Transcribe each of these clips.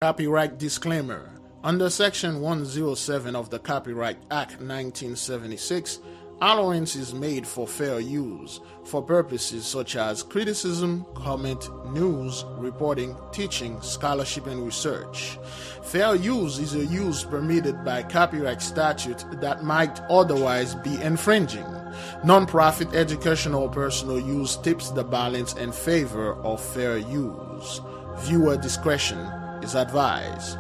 Copyright disclaimer. Under Section 107 of the Copyright Act 1976, allowance is made for fair use for purposes such as criticism, comment, news, reporting, teaching, scholarship, and research. Fair use is a use permitted by copyright statute that might otherwise be infringing. Non-profit educational or personal use tips the balance in favor of fair use. Viewer discretion is advised.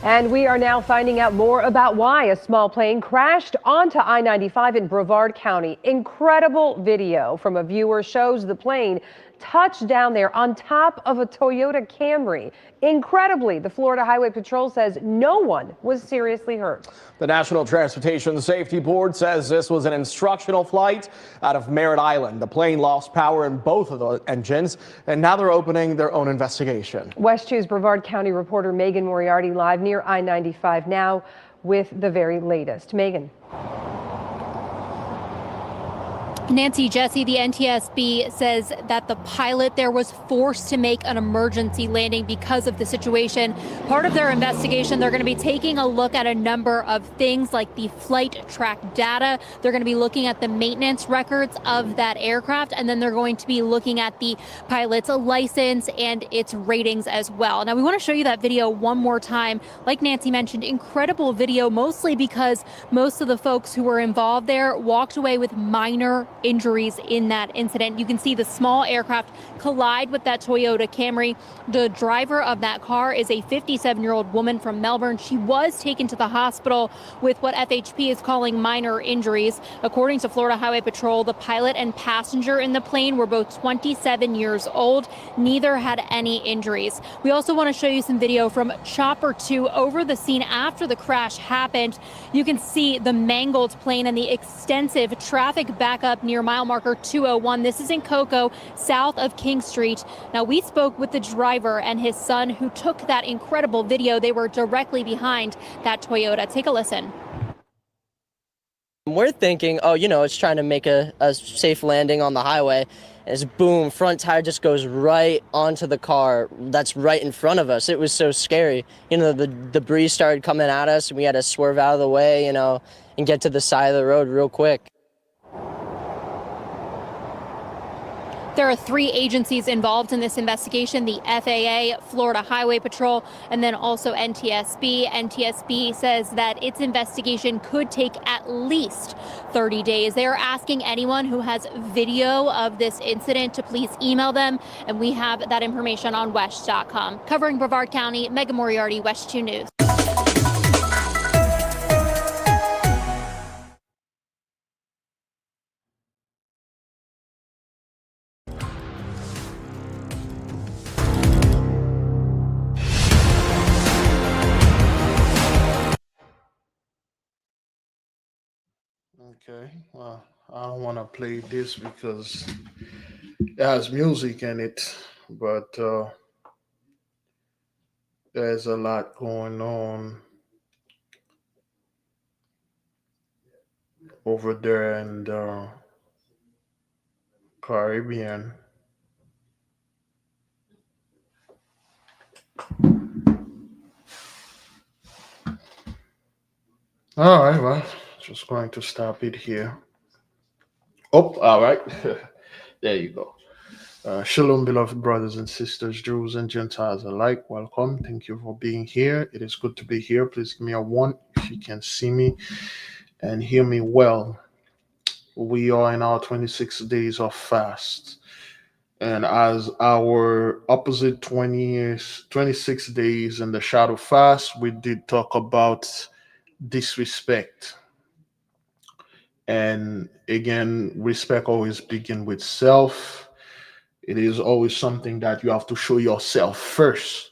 And we are now finding out more about why a small plane crashed onto I-95 in Brevard County. Incredible video from a viewer shows the plane touch down there on top of a Toyota Camry. Incredibly, the Florida Highway Patrol says no one was seriously hurt. The National Transportation Safety Board says this was an instructional flight out of Merritt Island. The plane lost power in both of the engines, and now they're opening their own investigation. West 2's Brevard County reporter Megan Moriarty live near I-95 now with the very latest. Megan. Nancy, Jesse, the NTSB says that the pilot there was forced to make an emergency landing because of the situation. Part of their investigation, they're going to be taking a look at a number of things like the flight track data. They're going to be looking at the maintenance records of that aircraft, and then they're going to be looking at the pilot's license and its ratings as well. Now, we want to show you that video one more time. Like Nancy mentioned, incredible video, mostly because most of the folks who were involved there walked away with minor injuries in that incident. You can see the small aircraft collide with that Toyota Camry. The driver of that car is a 57-year-old woman from Melbourne. She was taken to the hospital with what FHP is calling minor injuries. According to Florida Highway Patrol, the pilot and passenger in the plane were both 27 years old. Neither had any injuries. We also want to show you some video from Chopper 2 over the scene after the crash happened. You can see the mangled plane and the extensive traffic backup near mile marker 201. This is in Cocoa, south of King Street. Now, we spoke with the driver and his son who took that incredible video. They were directly behind that Toyota. Take a listen. We're thinking, oh, it's trying to make a safe landing on the highway. And it's boom, front tire just goes right onto the car that's right in front of us. It was so scary. The debris started coming at us and we had to swerve out of the way, and get to the side of the road real quick. There are 3 agencies involved in this investigation: the FAA, Florida Highway Patrol, and then also NTSB. NTSB says that its investigation could take at least 30 days. They are asking anyone who has video of this incident to please email them, and we have that information on WESH.com. Covering Brevard County, Megan Moriarty, WESH 2 News. Okay, well, I don't want to play this because it has music in it, but there's a lot going on over there in the Caribbean. All right, well, just going to stop it here. Oh, all right. There you go. Shalom, beloved brothers and sisters, Jews and Gentiles alike. Welcome. Thank you for being here. It is good to be here. Please give me a 1 if you can see me and hear me well. We are in our 26 days of fast. And as our opposite 26 days in the shadow fast, we did talk about disrespect. And again, respect always begins with self. It is always something that you have to show yourself first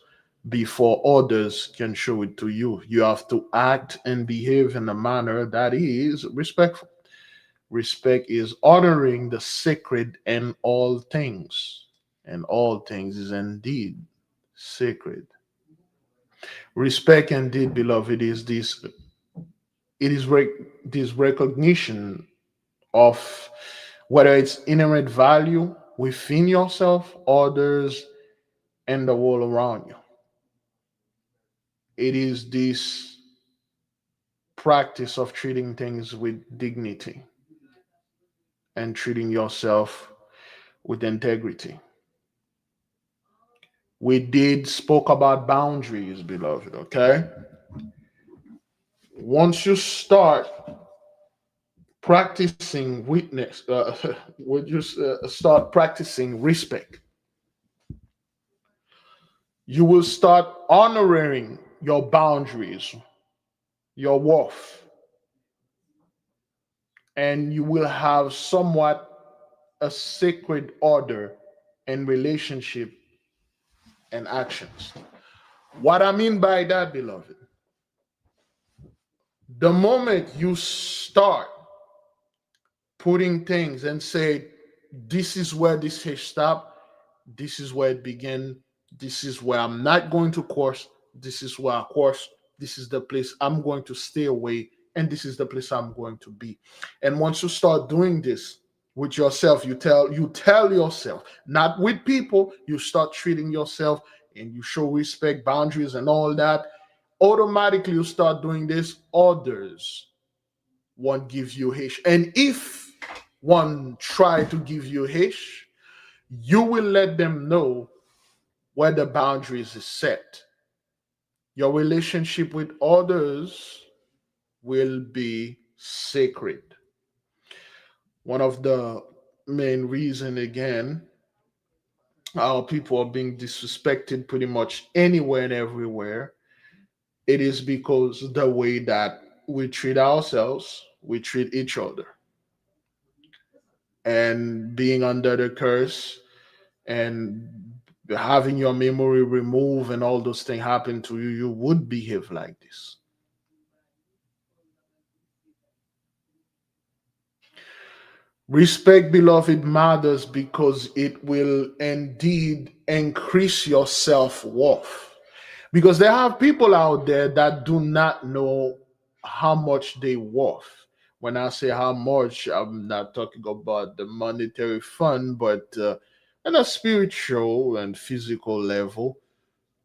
before others can show it to you. You have to act and behave in a manner that is respectful. Respect is honoring the sacred in all things, and all things is indeed sacred. Respect indeed, beloved, is this. It is this recognition of whether it's inherent value within yourself, others, and the world around you. It is this practice of treating things with dignity and treating yourself with integrity. We did spoke about boundaries, beloved, okay? Once you start practicing witness, would you start practicing respect, you will start honoring your boundaries, your worth, and you will have somewhat a sacred order in relationship and actions. What I mean by that, beloved, the moment you start putting things and say, this is where this has stopped, this is where it began, this is where I'm not going to course, this is where I course, this is the place I'm going to stay away, and this is the place I'm going to be. And once you start doing this with yourself, you tell yourself, not with people, you start treating yourself and you show respect, boundaries, and all that. Automatically, you start doing this, others won't give you hish. And if one try to give you hish, you will let them know where the boundaries is set. Your relationship with others will be sacred. One of the main reason again how people are being disrespected pretty much anywhere and everywhere, it is because the way that we treat ourselves, we treat each other. And being under the curse and having your memory removed and all those things happen to you, you would behave like this. Respect, beloved, matters because it will indeed increase your self worth. Because there are people out there that do not know how much they worth. When I say how much, I'm not talking about the monetary fund, but on a spiritual and physical level,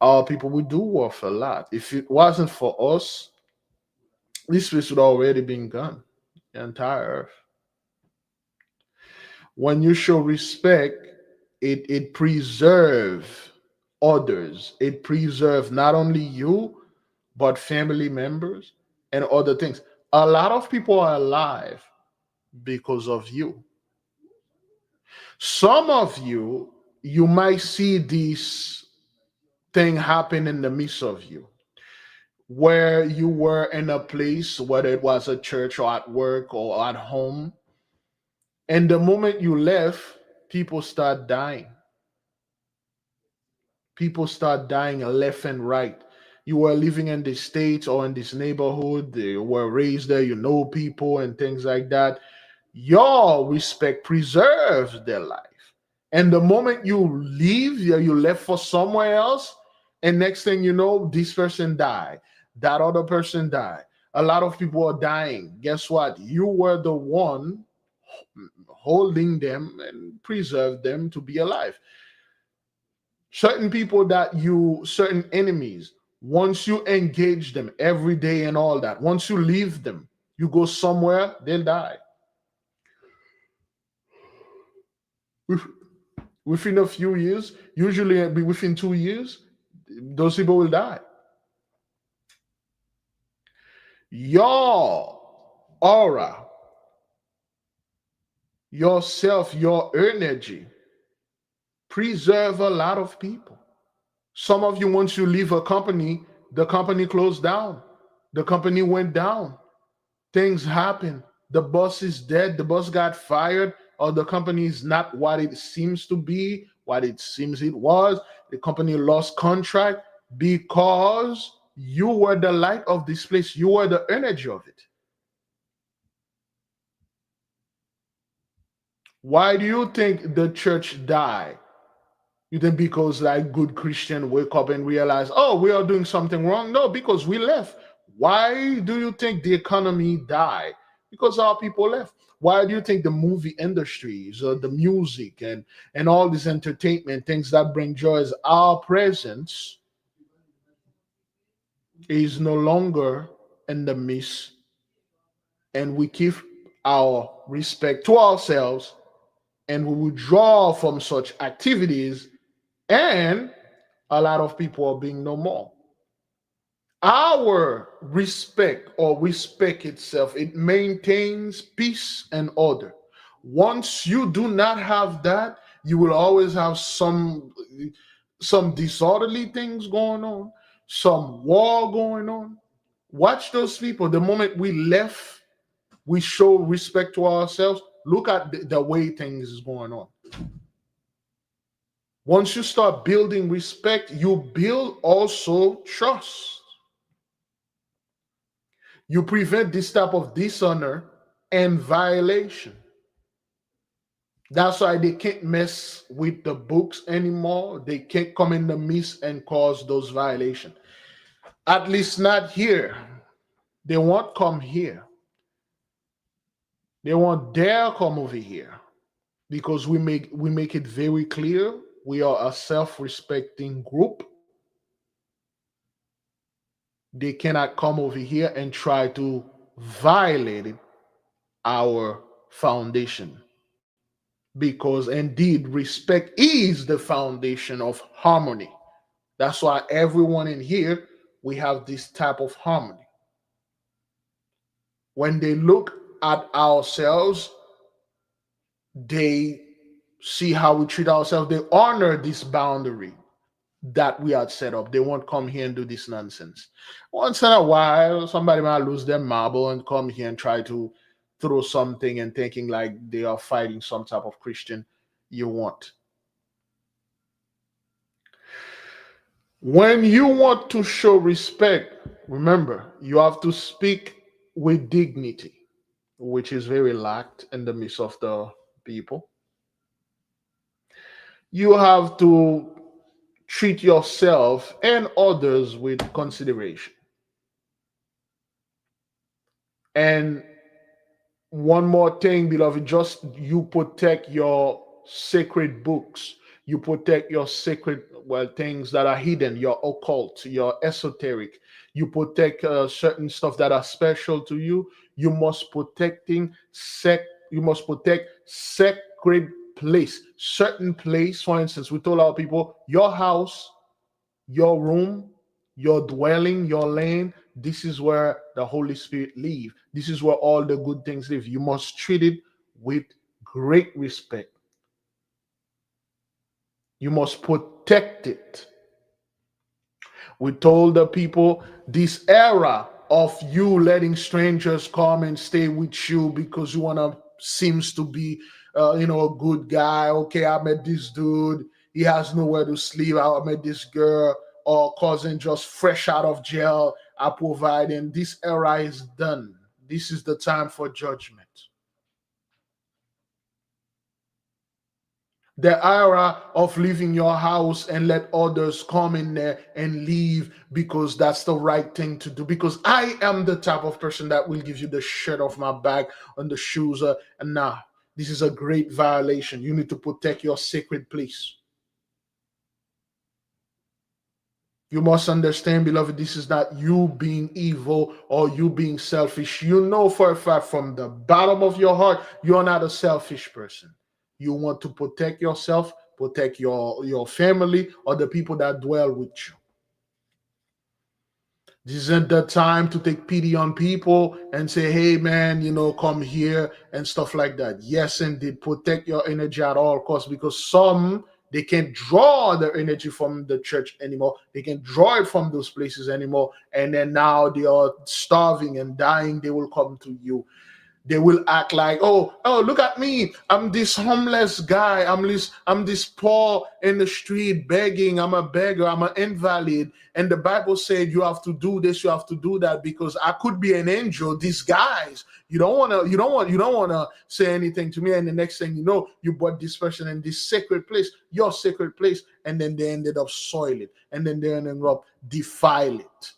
our people we do worth a lot. If it wasn't for us, this place would already been gone, the entire earth. When you show respect, it preserve others. It preserve not only you but family members and other things. A lot of people are alive because of you. Some of you, you might see this thing happen in the midst of you, where you were in a place, whether it was a church or at work or at home, and the moment you left, people start dying. People start dying left and right. You were living in this state or in this neighborhood, they were raised there, you know people and things like that. Your respect preserves their life. And the moment you leave, you left for somewhere else, and next thing you know, this person died, that other person died. A lot of people are dying. Guess what? You were the one holding them and preserved them to be alive. Certain people that you, certain enemies, once you engage them every day and all that, once you leave them, you go somewhere, they'll die. Within a few years, usually within 2 years, those people will die. Your aura, yourself, your energy preserve a lot of people. Some of you, once you leave a company, the company closed down, the company went down, things happen, the boss is dead, the boss got fired, or the company is not what it seems to be, what it seems it was. The company lost contract because you were the light of this place, you were the energy of it. Why do you think the church died? You think because like good Christian wake up and realize, oh, we are doing something wrong? No, because we left. Why do you think the economy died? Because our people left. Why do you think the movie industries or the music and all this entertainment, things that bring joy, is our presence is no longer in the midst, and we keep our respect to ourselves and we withdraw from such activities, and a lot of people are being no more. Our respect or respect itself, it maintains peace and order. Once you do not have that, you will always have some disorderly things going on, some war going on. Watch those people. The moment we left, we show respect to ourselves. Look at the way things is going on. Once you start building respect, you build also trust. You prevent this type of dishonor and violation. That's why they can't mess with the books anymore. They can't come in the midst and cause those violations. At least not here. They won't come here. They won't dare come over here because we make it very clear we are a self-respecting group. They cannot come over here and try to violate our foundation, because indeed respect is the foundation of harmony. That's why everyone in here, we have this type of harmony. When they look at ourselves, They see how we treat ourselves. They honor this boundary that we had set up. They won't come here and do this nonsense. Once in a while, somebody might lose their marble and come here and try to throw something and thinking like they are fighting some type of Christian. You want. When you want to show respect, remember, you have to speak with dignity, which is very lacked in the midst of the people. You have to treat yourself and others with consideration. And one more thing, beloved, just you protect your sacred books. You protect your sacred, well, things that are hidden, your occult, your esoteric. You protect certain stuff that are special to you. You must you must protect sacred place, certain place. For instance, we told our people, your house, your room, your dwelling, your land, this is where the Holy Spirit live. This is where all the good things live. You must treat it with great respect. You must protect it. We told the people this era of you letting strangers come and stay with you because you want to seems to be a good guy. Okay, I met this dude, he has nowhere to sleep. I met this girl or cousin just fresh out of jail, I provide, and this era is done. This is the time for judgment. The era of leaving your house and let others come in there and leave because that's the right thing to do. Because I am the type of person that will give you the shirt off my back and the shoes. And nah, this is a great violation. You need to protect your sacred place. You must understand, beloved, this is not you being evil or you being selfish. You know for a fact from the bottom of your heart, you're not a selfish person. You want to protect yourself, protect your family or the people that dwell with you. This isn't the time to take pity on people and say, hey, man, come here and stuff like that. Yes, indeed, protect your energy at all costs because some, they can't draw their energy from the church anymore. They can't draw it from those places anymore. And then now they are starving and dying. They will come to you. They will act like, oh, look at me. I'm this homeless guy. I'm this poor in the street begging. I'm a beggar. I'm an invalid. And the Bible said you have to do this, you have to do that because I could be an angel disguised. You don't want to say anything to me. And the next thing you know, you brought this person in this sacred place, your sacred place, and then they ended up soil it, and then they ended up defile it.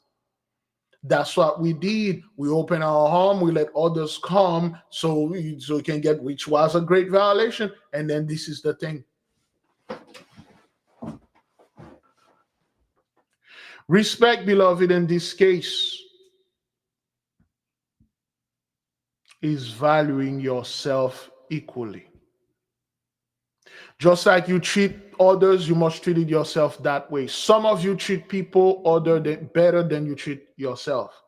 That's what we did. We open our home, we let others come so we can get, which was a great violation. And then this is the thing. Respect, beloved, in this case is valuing yourself equally. Just like you treat others, you must treat yourself that way. Some of you treat people better than you treat yourself.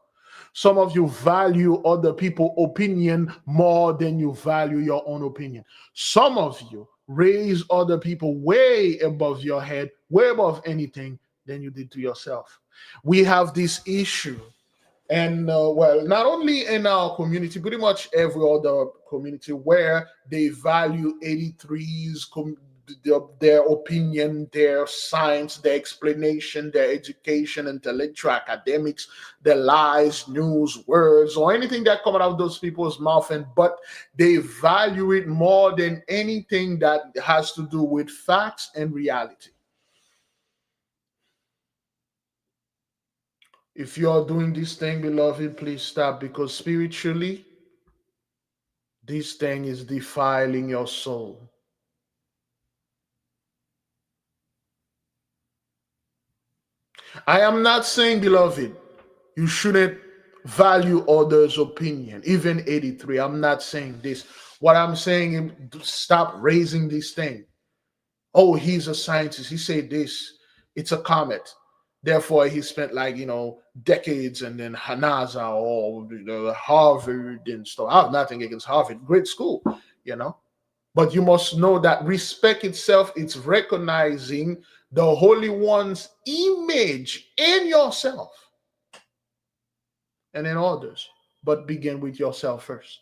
Some of you value other people's opinion more than you value your own opinion. Some of you raise other people way above your head, way above anything than you did to yourself. We have this issue. And not only in our community, pretty much every other community where they value 83s, their opinion, their science, their explanation, their education, intellectual, academics, their lies, news, words, or anything that come out of those people's mouth, but they value it more than anything that has to do with facts and reality. If you're doing this thing, beloved, please stop, because spiritually, this thing is defiling your soul. I am not saying, beloved, you shouldn't value others' opinion, even 83. I'm not saying this. What I'm saying is stop raising this thing. Oh, he's a scientist. He said this. It's a comet. Therefore, he spent decades and then NASA or Harvard and stuff. I have nothing against Harvard. Great school, But you must know that respect itself, it's recognizing the Holy One's image in yourself and in others. But begin with yourself first.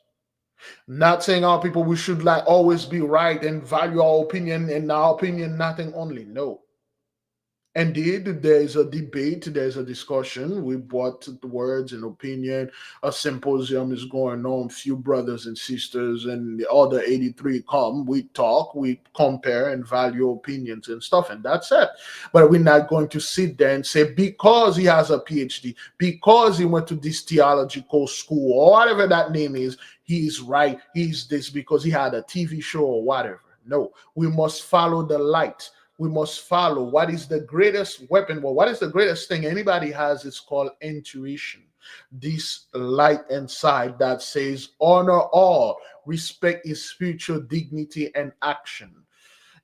Not saying our people we should like always be right and value our opinion and our opinion nothing only. No. Indeed, there's a debate, there's a discussion. We brought the words and opinion. A symposium is going on. Few brothers and sisters and the other 83 come. We talk, we compare and value opinions and stuff, and that's it. But we're not going to sit there and say because he has a PhD, because he went to this theological school or whatever that name is, he's right, he's this because he had a TV show or whatever. No, we must follow the light. We must follow what is the greatest weapon. Well, what is the greatest thing anybody has is called intuition. This light inside that says honor all, respect is spiritual dignity and action.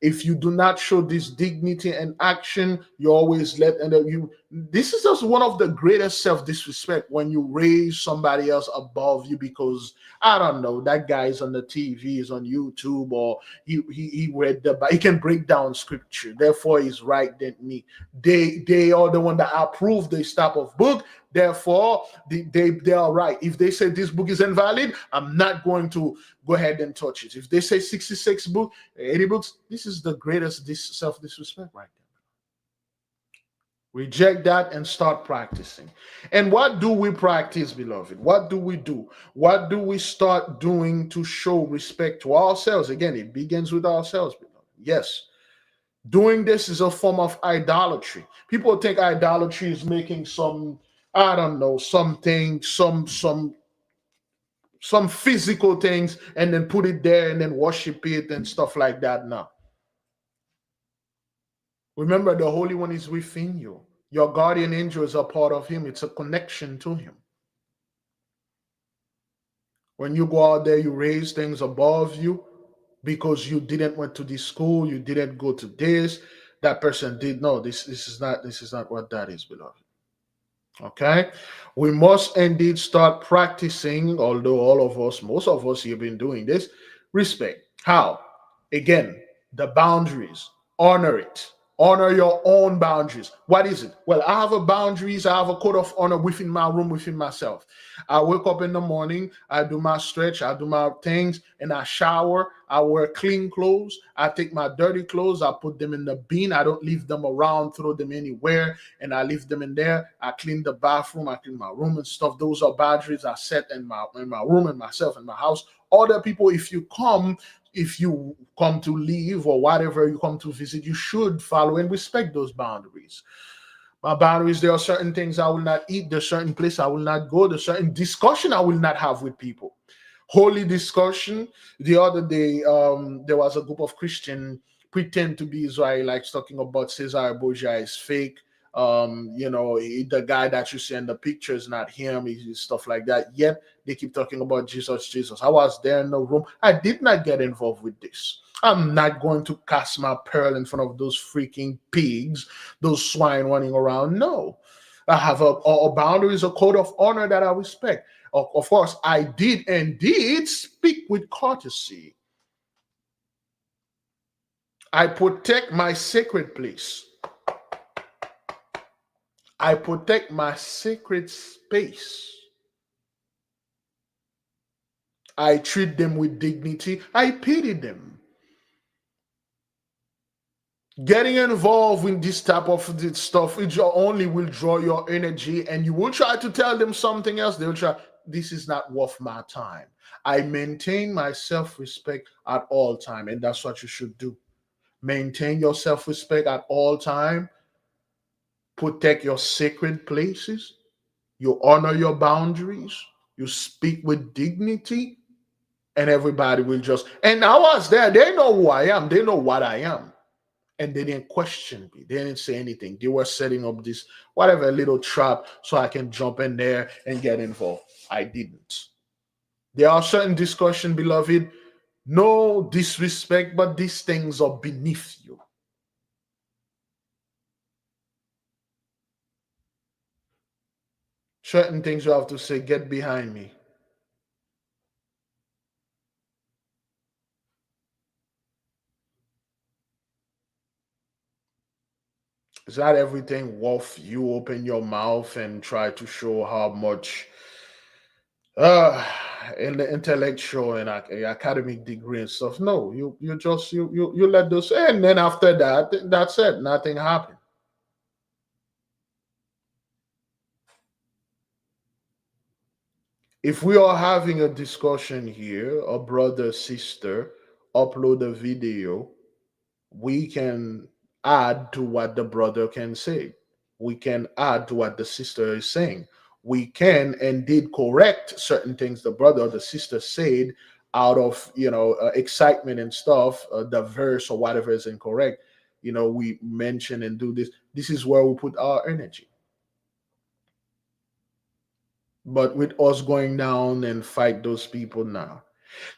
If you do not show this dignity and action, you always let and you. This is just one of the greatest self-disrespect when you raise somebody else above you because I don't know that guy's on the TV, is on YouTube, or he read he can break down scripture, therefore he's right than me. They are the one that approve this type of book. Therefore, they are right. If they say this book is invalid, I'm not going to go ahead and touch it. If they say 66 books, 80 books, this is the greatest self-disrespect right there. Reject that and start practicing. And what do we practice, beloved? What do we do? What do we start doing to show respect to ourselves? Again, it begins with ourselves, beloved. Yes. Doing this is a form of idolatry. People think idolatry is making some, I don't know, something, some physical things and then put it there and then worship it and stuff like that. No. Remember, the Holy One is within you. Your guardian angel is a part of him. It's a connection to him. When you go out there, you raise things above you because you didn't went to this school, you didn't go to this, that person did. No, this is not what that is, beloved. Okay, we must indeed start practicing, although all of us, most of us have been doing this, respect. How? Again, the boundaries, honor it. Honor your own boundaries. What is it? Well, I have a boundaries. I have a code of honor within my room, within myself. I wake up in the morning. I do my stretch. I do my things, and I shower. I wear clean clothes. I take my dirty clothes. I put them in the bin. I don't leave them around, throw them anywhere, and I leave them in there. I clean the bathroom. I clean my room and stuff. Those are boundaries I set in my room and myself in my house. Other people, if you come to leave or whatever you come to visit, you should follow and respect those boundaries. My boundaries, there are certain things I will not eat, there's certain place I will not go, there's certain discussion I will not have with people. Holy discussion. The other day, there was a group of Christians pretend to be Israelites talking about Cesare Borgia is fake. The guy that you see in the picture is not him, he's stuff like that. Yet they keep talking about Jesus. I was there in the room. I did not get involved with this. I'm not going to cast my pearl in front of those freaking pigs, those swine running around. No. I have a boundaries, a code of honor that I respect. Of course, I did indeed speak with courtesy. I protect my sacred place. I protect my sacred space. I treat them with dignity. I pity them. Getting involved in this type of stuff, it only will draw your energy, and you will try to tell them something else. They will try, this is not worth my time. I maintain my self-respect at all time, and that's what you should do. Maintain your self-respect at all time. Protect your sacred places. You honor your boundaries. You speak with dignity, and everybody will just. And I was there. They know who I am. They know what I am. And they didn't question me. They didn't say anything. They were setting up this whatever little trap so I can jump in there and get involved. I didn't. There are certain discussion, beloved. No disrespect, but these things are beneath you. Certain things you have to say, get behind me. Is that everything worth you open your mouth and try to show how much uh in the intellectual and academic degree and stuff? No, you just you let those, and then after that, that's it. Nothing happened. If we are having a discussion here, a brother, sister, upload a video, we can add to what the brother can say. We can add to what the sister is saying. We can and did correct certain things the brother or the sister said out of excitement and stuff. The verse or whatever is incorrect. We mention and do this. This is where we put our energy. But with us going down and fight those people now,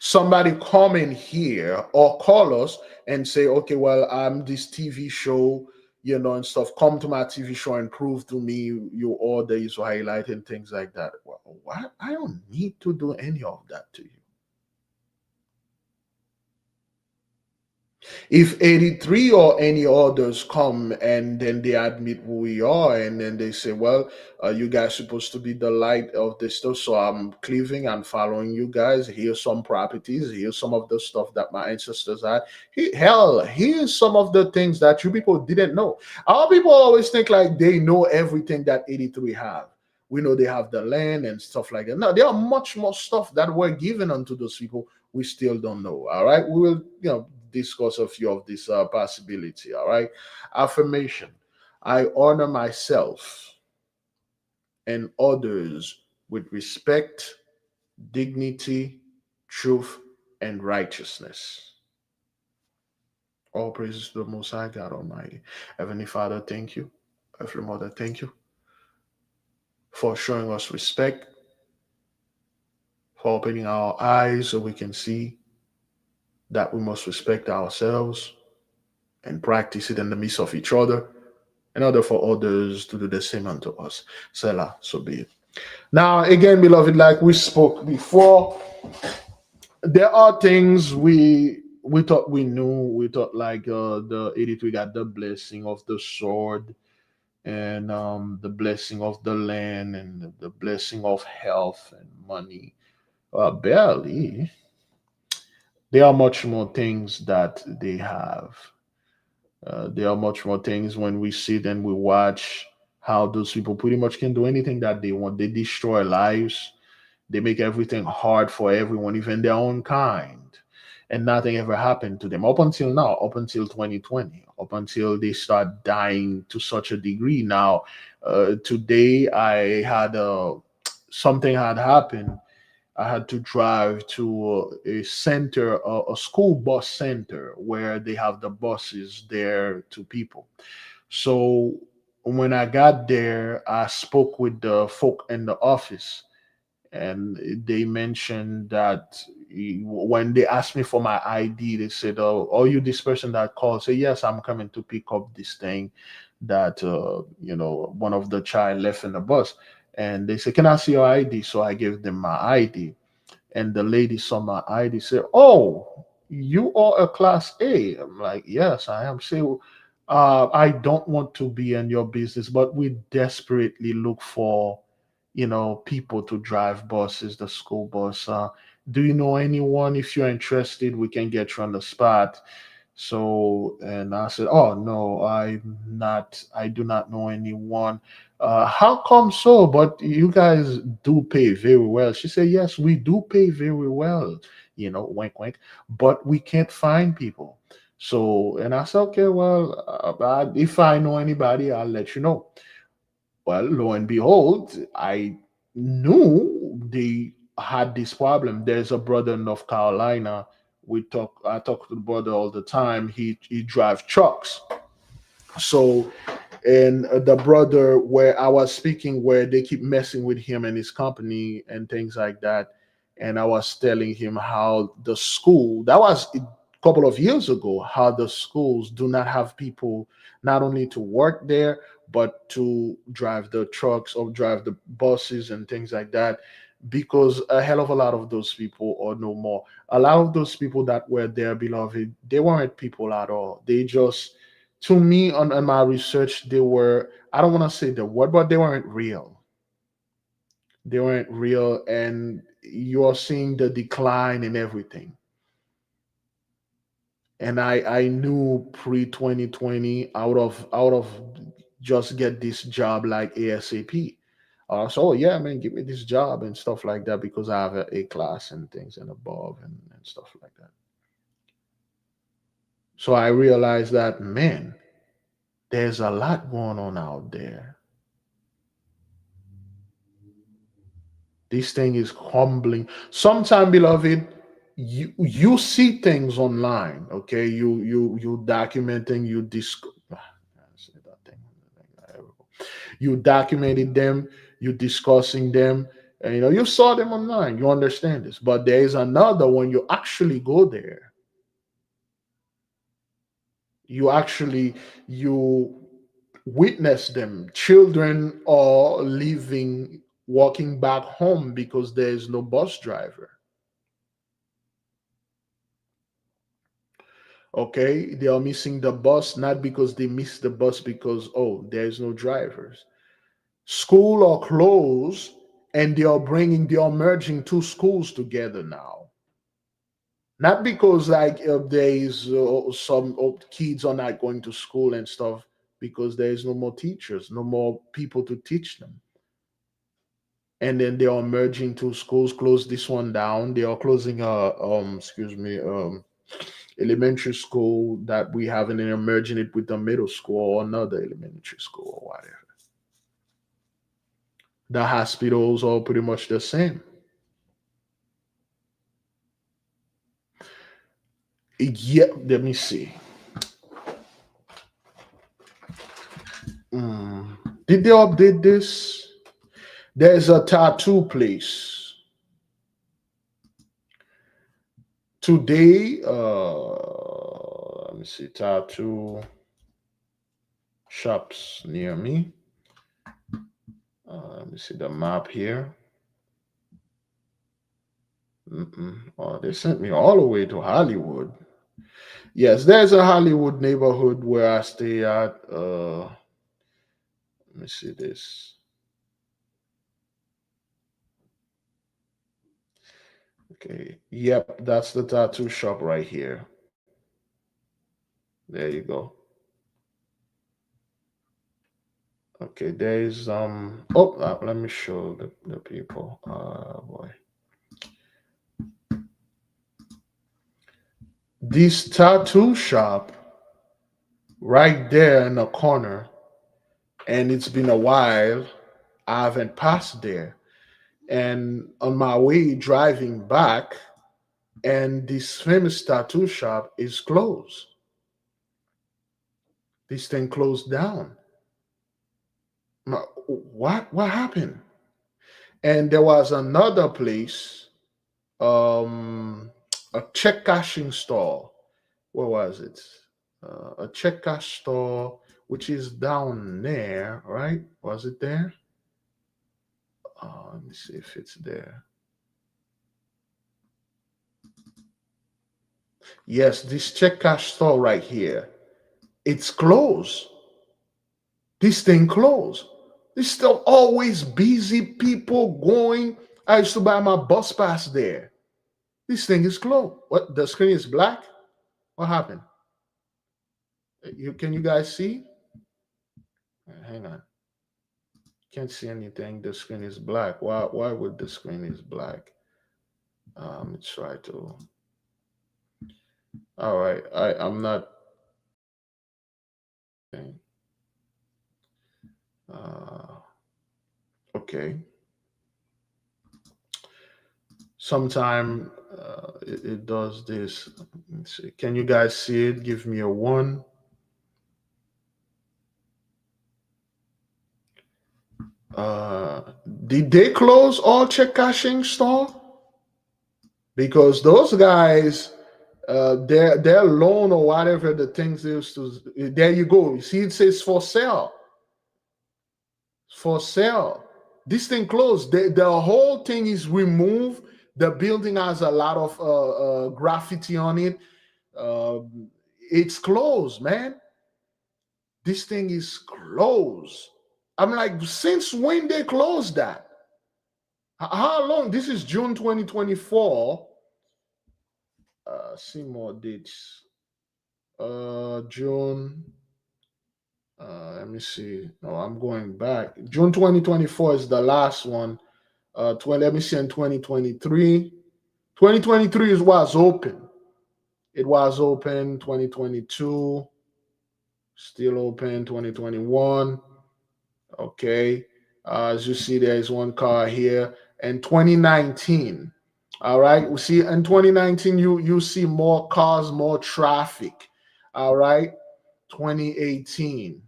somebody come in here or call us and say, okay, well, I'm this TV show, and stuff. Come to my TV show and prove to me you are the Israelite and things like that. Well, what? I don't need to do any of that to you. If 83 or any others come and then they admit who we are, and then they say, well, you guys supposed to be the light of this stuff, so I'm cleaving and following you guys. Here's some properties, here's some of the stuff that my ancestors had. Here's some of the things that you people didn't know. Our people always think like they know everything that 83 have. We know they have the land and stuff like that. No, there are much more stuff that were given unto those people we still don't know. All right, we will discuss a few of this possibility. All right, affirmation: I honor myself and others with respect, dignity, truth, and righteousness. All praises to the Most High God Almighty. Heavenly Father, thank you. Earthly Mother, thank you for showing us respect, for opening our eyes so we can see that we must respect ourselves and practice it in the midst of each other in order for others to do the same unto us. Selah, so be it. Now, again, beloved, like we spoke before, there are things we thought we knew. We thought like the 83 got the blessing of the sword and the blessing of the land and the blessing of health and money. Barely. There are much more things that they have. There are much more things when we sit and we watch how those people pretty much can do anything that they want. They destroy lives. They make everything hard for everyone, even their own kind. And nothing ever happened to them up until now, up until 2020, up until they start dying to such a degree. Now, today I had something had happened. I had to drive to a center, a school bus center, where they have the buses there to people. So when I got there, I spoke with the folk in the office, and they mentioned that when they asked me for my ID, they said, "Oh, are you this person that called?" Say, "Yes, I'm coming to pick up this thing that one of the child left in the bus." And they said, "Can I see your ID?" So I gave them my ID, and the lady saw my ID, said, "Oh, you are a class A." I'm like, "Yes, I am." So I don't want to be in your business, but we desperately look for, people to drive buses, the school bus. Do you know anyone? If you're interested, we can get you on the spot. So, and I said, "Oh, no, I do not know anyone." How come so? But you guys do pay very well. She said, "Yes, we do pay very well, wink, wink, but we can't find people." So, and I said, "Okay, well, if I know anybody, I'll let you know." Well, lo and behold, I knew they had this problem. There's a brother in North Carolina. I talk to the brother all the time. He drives trucks. So, and the brother where I was speaking, where they keep messing with him and his company and things like that. And I was telling him how the school, that was a couple of years ago, how the schools do not have people not only to work there, but to drive the trucks or drive the buses and things like that, because a hell of a lot of those people are no more. A lot of those people that were there, beloved, they weren't people at all. They just To me, on my research, they were, I don't want to say the word, but they weren't real. They weren't real, and you're seeing the decline in everything. And I knew pre 2020, out of just get this job like ASAP. So yeah, man, give me this job and stuff like that because I have a class and things and above and stuff like that. So I realized that, man, there's a lot going on out there. This thing is humbling. Sometimes, beloved, you see things online, okay? You documenting, you documented them, you discussing them, and you saw them online. You understand this, but there is another when you actually go there. You witness them. Children are leaving, walking back home because there is no bus driver. Okay, they are missing the bus not because they missed the bus, because there's no drivers. School are closed, and they are merging two schools together now. Not because like there is some kids are not going to school and stuff, because there is no more teachers, no more people to teach them. And then they are merging two schools, close this one down. They are closing excuse me, elementary school that we have, and then merging it with the middle school or another elementary school or whatever. The hospitals are pretty much the same. Yeah, let me see. Did they update this? There's a tattoo place today. Let me see, tattoo shops near me. Let me see the map here. Oh, they sent me all the way to Hollywood. Yes, there's a Hollywood neighborhood where I stay at. Let me see this. Okay. Yep, that's the tattoo shop right here. There you go. Okay, there's let me show the people. Boy. This tattoo shop right there in the corner, and it's been a while. I haven't passed there. And on my way driving back, and this famous tattoo shop is closed. This thing closed down. What happened? And there was another place, a check cashing store. Where was it? A check cash store, which is down there, right? Was it there? Let me see if it's there. Yes, this check cash store right here. It's closed. This thing closed. There's still always busy people going. I used to buy my bus pass there. This thing is closed. What? The screen is black? What happened? Can you guys see? Hang on. Can't see anything. The screen is black. Why would the screen is black? Let's try to. All right. I'm not. Okay. Sometime it does this. Let's see. Can you guys see it? Give me a 1. Did they close all check cashing store? Because those guys, their loan or whatever the things used to. There you go. You see, it says for sale. For sale. This thing closed. The whole thing is removed. The building has a lot of graffiti on it. It's closed, man. This thing is closed. I'm like, since when they closed that? How long? This is June 2024. See more dates. June. Let me see. No, I'm going back. June 2024 is the last one. Let me see in 2023. 2023 is was open. It was open 2022. Still open 2021. Okay. As you see, there is one car here. And 2019. All right. We see in 2019, you see more cars, more traffic. All right. 2018.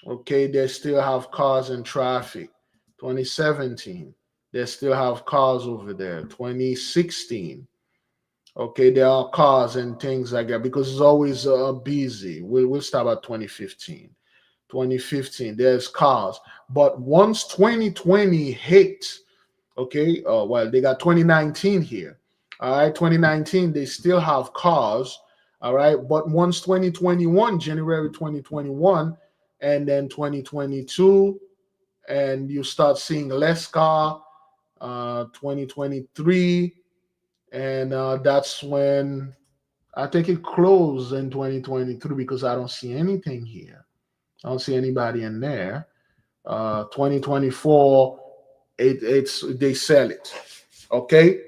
Okay, they still have cars and traffic. 2017, they still have cars over there. 2016, okay, there are cars and things like that because it's always busy. We'll start at 2015. 2015, there's cars. But once 2020 hit, okay, well, they got 2019 here. All right, 2019, they still have cars. All right, but once 2021, January 2021, and then 2022, and you start seeing less car, 2023, and that's when I think it closed in 2023 because I don't see anything here. I don't see anybody in there. 2024, it's they sell it. Okay,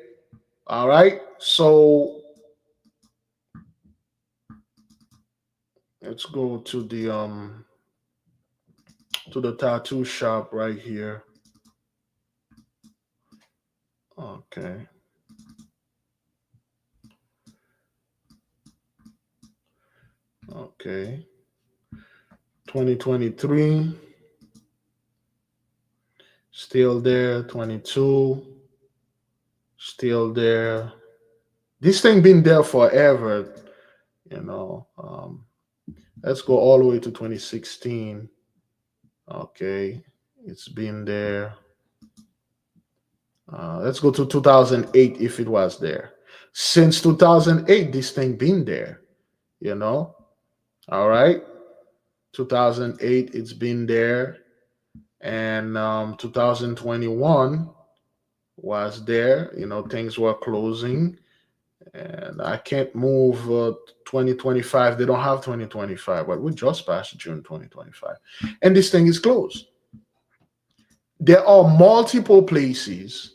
all right. So let's go to the tattoo shop right here. Okay. Okay. 2023. Still there. 22. Still there. This thing been there forever, you know. Let's go all the way to 2016. Okay. It's been there. Let's go to 2008 if it was there. Since 2008, this thing been there, you know. All right. 2008, it's been there. And 2021 was there. You know, things were closing. And I can't move 2025. They don't have 2025, but we just passed June 2025. And this thing is closed. There are multiple places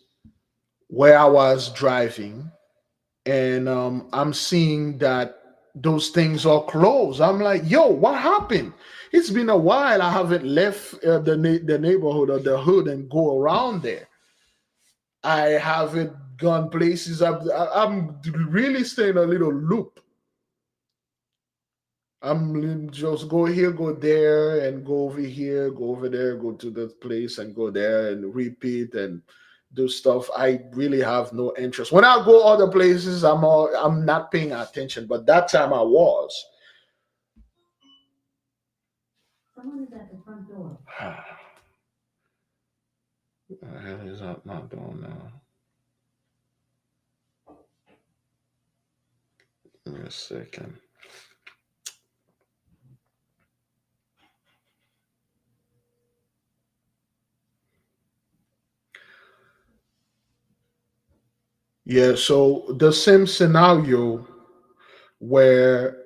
where I was driving and I'm seeing that those things are closed. I'm like, yo, what happened? It's been a while. I haven't left the neighborhood or the hood and go around there. I haven't gone places. I'm really staying a little loop. I'm just go here, go there, and go over here, go over there, go to that place, and go there, and repeat and do stuff. I really have no interest. When I go other places, I'm not paying attention. But that time I was. Someone is at the front door. What the hell is that not doing now? Give me a second. Yeah, so the same scenario where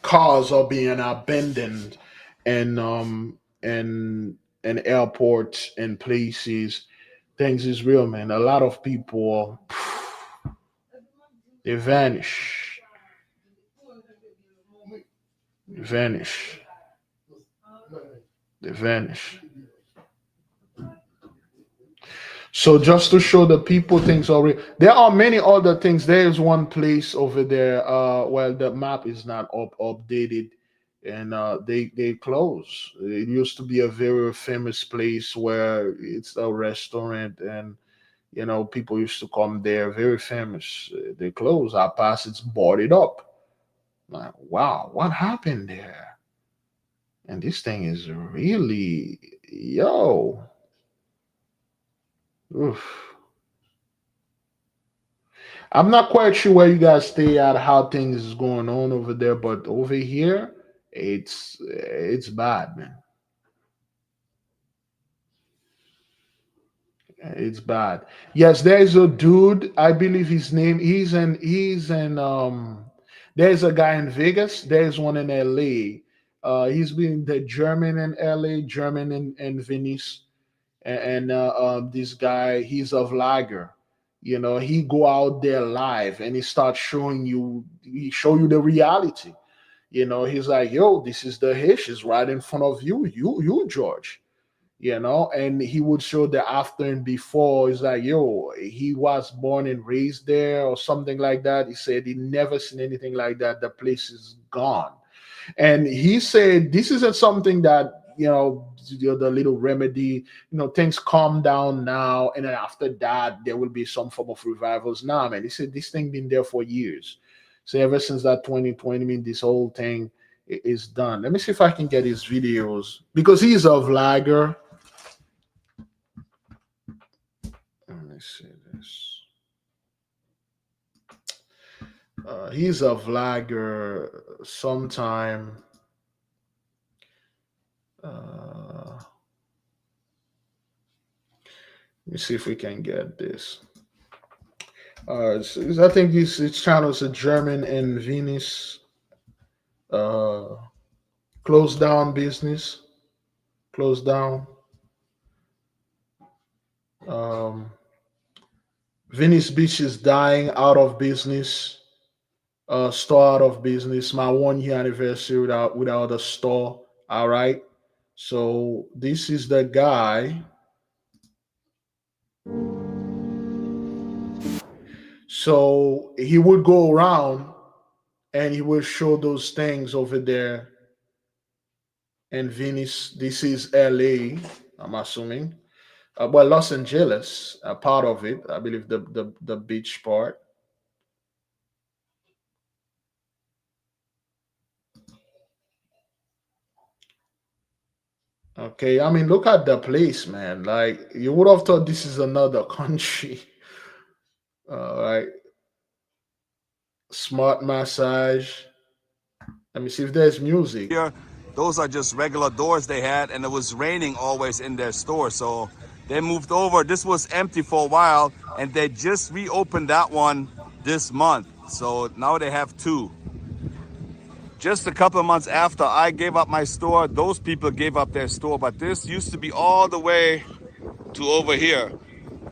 cars are being abandoned and and airports and places, things is real, man. A lot of people they vanish, vanish, they vanish. So just to show the people things are real. There are many other things. There's one place over there. Well, the map is not updated, and they close. It used to be a very famous place where it's a restaurant, and people used to come there. Very famous. They close. I pass. It's boarded up. Like, wow, what happened there? And this thing is really, yo. Oof. I'm not quite sure where you guys stay at, how things is going on over there, but over here, it's bad, man. It's bad. Yes, there's a dude. I believe his name. He's in. There's a guy in Vegas. There's one in L.A. He's been the German in L.A., German in Venice, and this guy. He's a vlogger. You know, he go out there live and he starts showing you. He show you the reality. You know, he's like, "Yo, this is the Hish. Is right in front of you. You, George." You know, and he would show the after and before. He's like, yo, he was born and raised there or something like that. He said he never seen anything like that. The place is gone. And he said this isn't something that, the little remedy, things calm down now, and then after that there will be some form of revivals. Nah, man, he said this thing been there for years. So ever since that 2020, I mean, this whole thing is done. Let me see if I can get his videos, because he's a vlogger. Let me see this. He's a vlogger sometime. Let me see if we can get this. I think his channel is a German in Venice. Closed down business. Closed down. Venice Beach is dying, out of business. Store out of business. My 1 year anniversary without a store. All right. So this is the guy. So he would go around and he will show those things over there in Venice. This is LA, I'm assuming. Well, Los Angeles, a part of it, I believe the beach part. Okay, I mean, look at the place, man. Like, you would have thought this is another country. All right. Smart massage. Let me see if there's music. Here, those are just regular doors they had, and it was raining always in their store. So they moved over. This was empty for a while, and they just reopened that one this month. So now they have two. Just a couple of months after I gave up my store, those people gave up their store. But this used to be all the way to over here.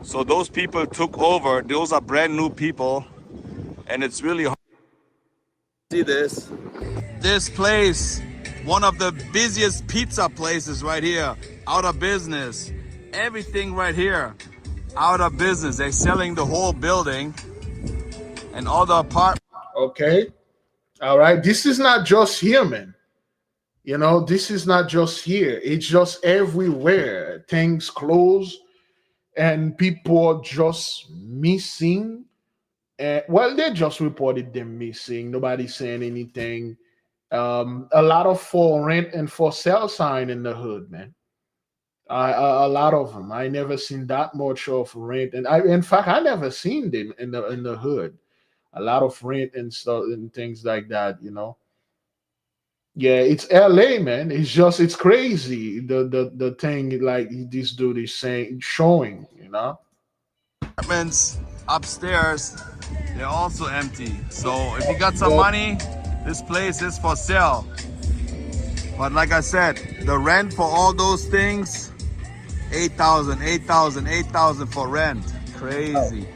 So those people took over. Those are brand new people. And it's really hard to see this. This place, one of the busiest pizza places right here, out of business. Everything right here, out of business. They're selling the whole building and all the apartments. Okay. All right. This is not just here, man. This is not just here. It's just everywhere. Things close and people are just missing. Well, they just reported them missing. Nobody's saying anything. A lot of for rent and for sale sign in the hood, man. A lot of them. I never seen that much of rent, and in fact, I never seen them in the hood. A lot of rent and stuff and things like that. Yeah, it's LA, man. It's crazy. The thing like this dude is showing. Apartments upstairs, they're also empty. So if you got some money, this place is for sale. But like I said, the rent for all those things, $8,000 for rent. Crazy.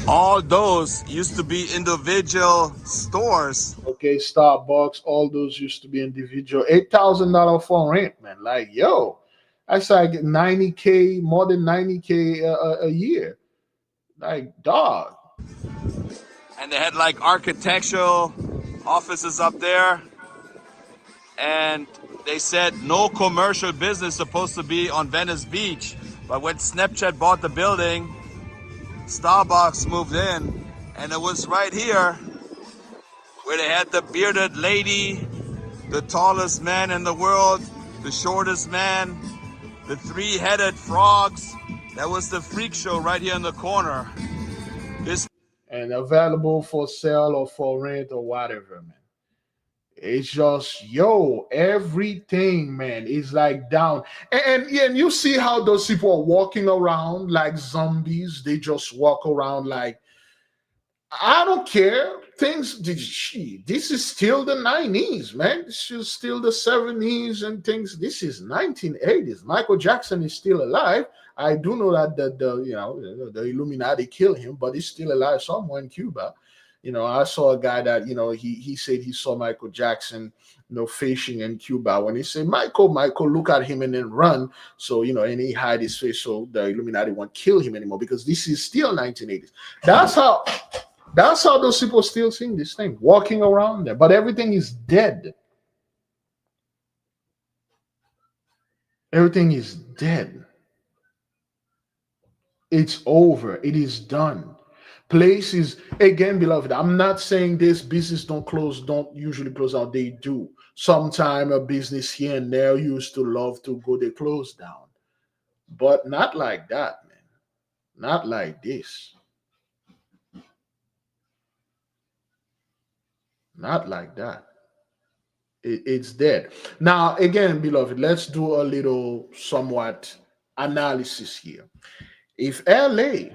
All those used to be individual stores. Okay, Starbucks, all those used to be individual. $8,000 for rent, man. Like, yo, that's like 90K, more than 90K a year. Like, dog. And they had like architectural offices up there. And they said no commercial business supposed to be on Venice Beach. But when Snapchat bought the building, Starbucks moved in, and it was right here where they had the bearded lady, the tallest man in the world, the shortest man, the three-headed frogs. That was the freak show right here in the corner. This and available for sale or for rent or whatever, man. It's just everything, man, is like down. Yeah, and you see how those people are walking around like zombies. They just walk around like I don't care. This is still the 90s, man. This is still the 70s and things. This is 1980s. Michael Jackson is still alive. I do know that the Illuminati killed him, but he's still alive somewhere in Cuba. I saw a guy that he said he saw Michael Jackson, fishing in Cuba. When he said, Michael, look at him and then run. So and he hide his face so the Illuminati won't kill him anymore because this is still 1980s. That's how those people still seeing this thing, walking around there. But everything is dead. Everything is dead. It's over. It is done. Places, again, beloved, I'm not saying this business don't usually close out. They do. Sometime a business here and there used to love to go, they close down. But not like that, man. Not like this. Not like that. It's dead. Now, again, beloved, let's do a little somewhat analysis here. If LA,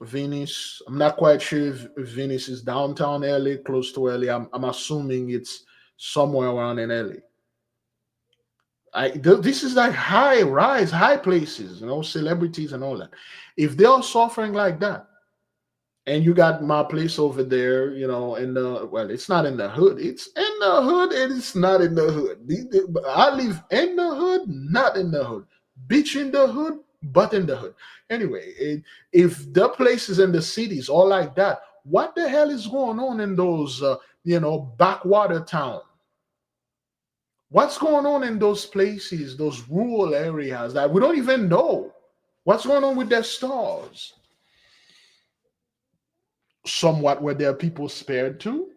Venice, I'm not quite sure if Venice is downtown LA, close to LA. I'm assuming it's somewhere around in LA. This is like high places, celebrities and all that. If they are suffering like that, and you got my place over there, in the it's not in the hood. It's in the hood, and it's not in the hood. I live in the hood, not in the hood. Bitch in the hood, but in the hood. Anyway, if the places in the cities all like that, what the hell is going on in those, backwater town? What's going on in those places, those rural areas that we don't even know? What's going on with their stores? Somewhat where there are people spared to.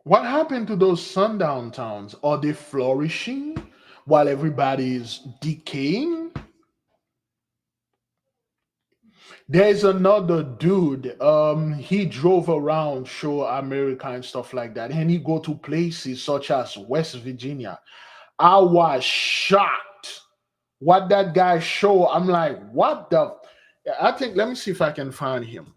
What happened to those sundown towns? Are they flourishing while everybody is decaying? There's another dude. He drove around, show America and stuff like that, and he go to places such as West Virginia. I was shocked what that guy show. I'm like, what the? I think. Let me see if I can find him.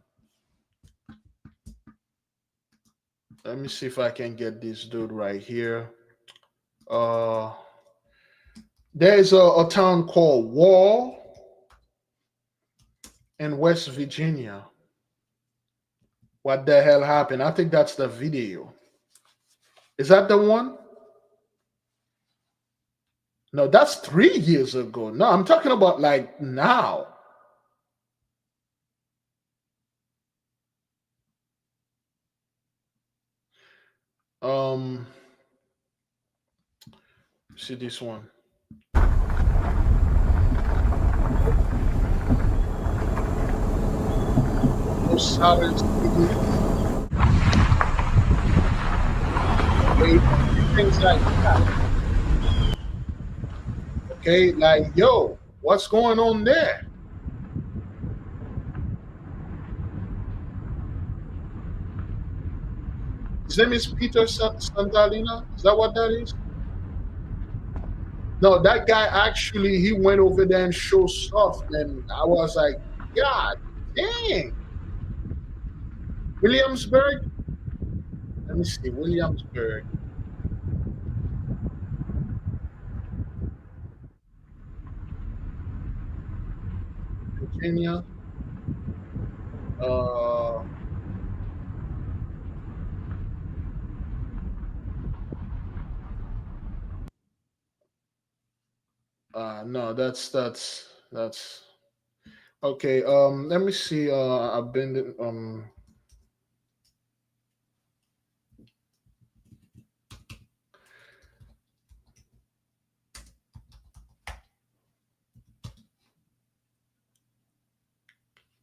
Let me see if I can get this dude right here. Uh, there's a town called Wall in West Virginia. What the hell happened? I think that's the video. Is that the one? No, that's 3 years ago. No, I'm talking about like now. Um, see this one. No silence. Okay, things like that. Okay, like yo, what's going on there? His name is Peter Santalina. Is that what that is? No, that guy actually he went over there and showed stuff, and I was like, God dang. Williamsburg? Let me see, Williamsburg. Virginia. Uh no, that's okay. Let me see. I've been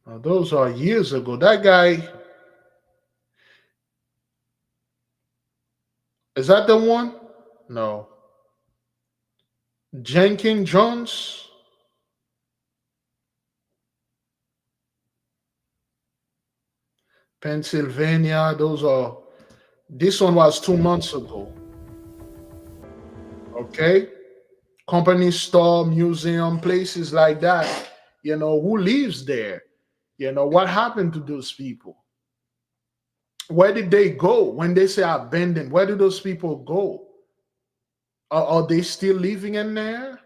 Those are years ago. That guy, is that the one? No. Jenkins Jones? Pennsylvania. This one was 2 months ago. Okay. Company store, museum, places like that. Who lives there? What happened to those people? Where did they go when they say abandoned? Where do those people go? Are they still living in there?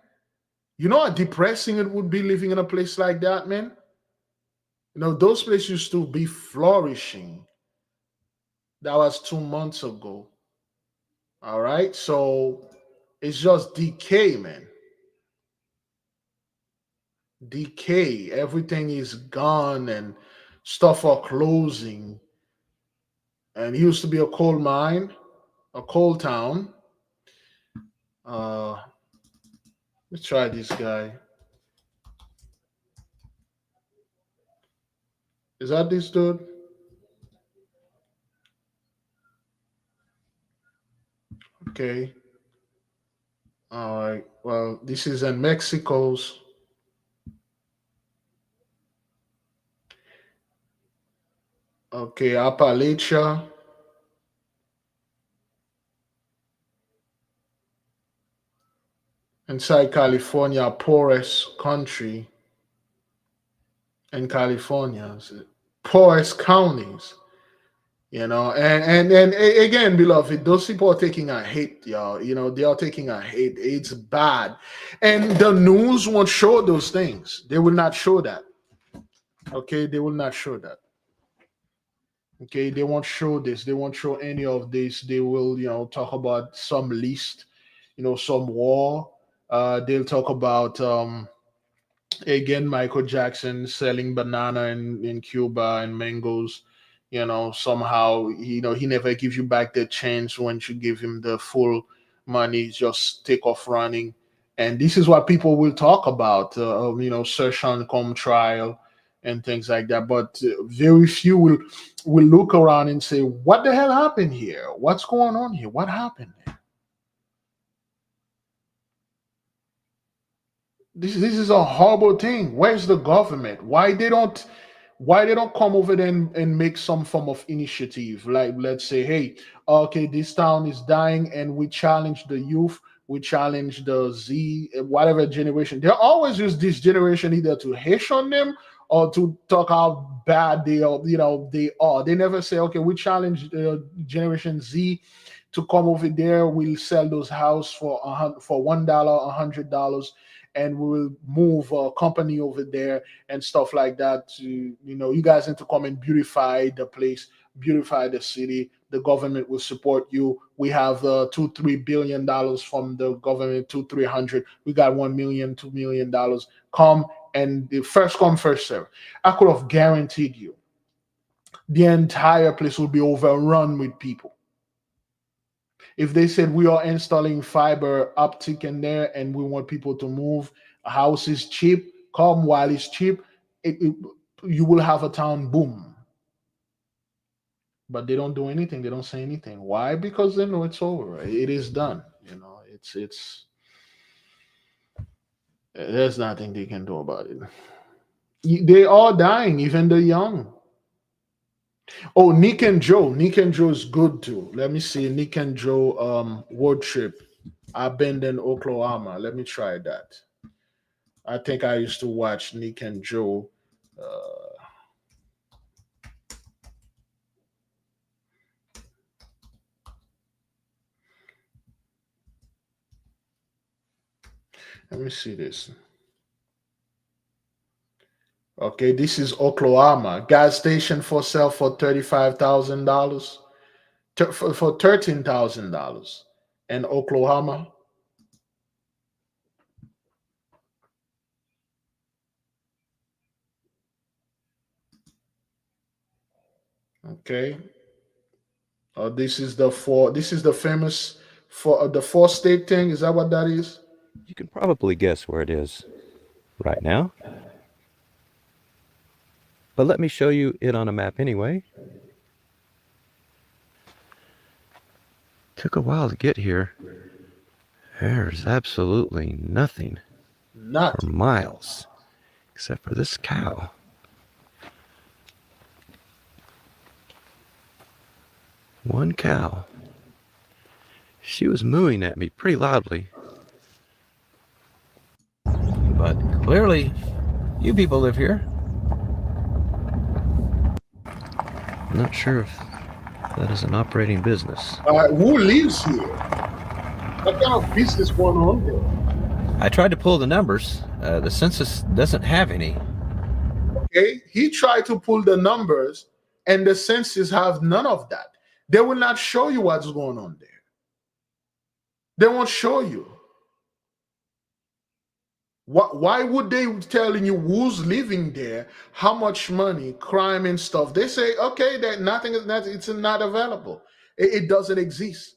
You know how depressing it would be living in a place like that, man? Those places used to be flourishing. That was 2 months ago. All right. So it's just decay, man. Decay. Everything is gone and stuff are closing. And it used to be a coal mine, a coal town. Uh, let's try this guy. Is that this dude? Okay. All right. Well, this is in Mexico's. Okay, Appalachia. Inside California, poorest country in California, poorest counties. And again, beloved, those people are taking a hit, y'all. They are taking a hit. It's bad, and the news won't show those things. They will not show that. Okay, they will not show that. Okay, they won't show this. They won't show any of this. They will, talk about some list, some war. They'll talk about again, Michael Jackson selling banana in Cuba and mangoes. Somehow, he never gives you back the chance once you give him the full money, just take off running. And this is what people will talk about, search and come trial and things like that. But very few will look around and say, what the hell happened here? What's going on here? What happened? This is a horrible thing. Where's the government? Why they don't come over there and make some form of initiative? Like, let's say, hey, okay, this town is dying, and we challenge the youth, we challenge the Z, whatever generation. They always use this generation either to hiss on them or to talk how bad they are. They are. They never say, okay, we challenge Generation Z to come over there. We'll sell those houses for $1, $100, and we will move a company over there and stuff like that. You guys need to come and beautify the place, beautify the city. The government will support you. We have $2-3 billion from the government, 200-300. We got 1 million, $2 million. Come, and the first come, first serve. I could have guaranteed you the entire place will be overrun with people. If they said we are installing fiber optic in there and we want people to move, a house is cheap, come while it's cheap, you will have a town boom. But they don't do anything. They don't say anything. Why? Because they know it's over. It is done. It's there's nothing they can do about it. They are dying, even the young. Oh, Nick and Joe. Nick and Joe is good too. Let me see. Nick and Joe road trip. I've been in Oklahoma. Let me try that. I think I used to watch Nick and Joe. Let me see this. Okay, this is Oklahoma. Gas station for sale for $35,000. For $13,000 in Oklahoma. Okay. This is the famous for the four-state thing. Is that what that is? You can probably guess where it is right now. But let me show you it on a map anyway. Took a while to get here. There's absolutely nothing for miles, except for this cow. One cow. She was mooing at me pretty loudly. But clearly, you people live here. I'm not sure if that is an operating business. Who lives here? What kind of business going on there? I tried to pull the numbers. The census doesn't have any. Okay, he tried to pull the numbers, and the census have none of that. They will not show you what's going on there. They won't show you. Why would they telling you who's living there, how much money, crime and stuff? They say, okay, that nothing is not, it's not available. It doesn't exist.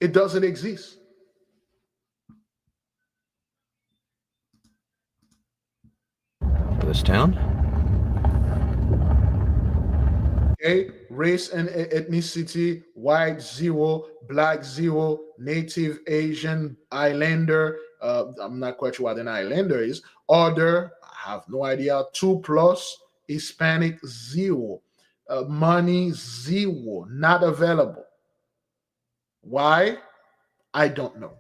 It doesn't exist. For this town? Okay, race and ethnicity, white 0, black 0, native Asian, islander, I'm not quite sure what an islander is, other, I have no idea, 2+, Hispanic 0, money 0, not available. Why? I don't know.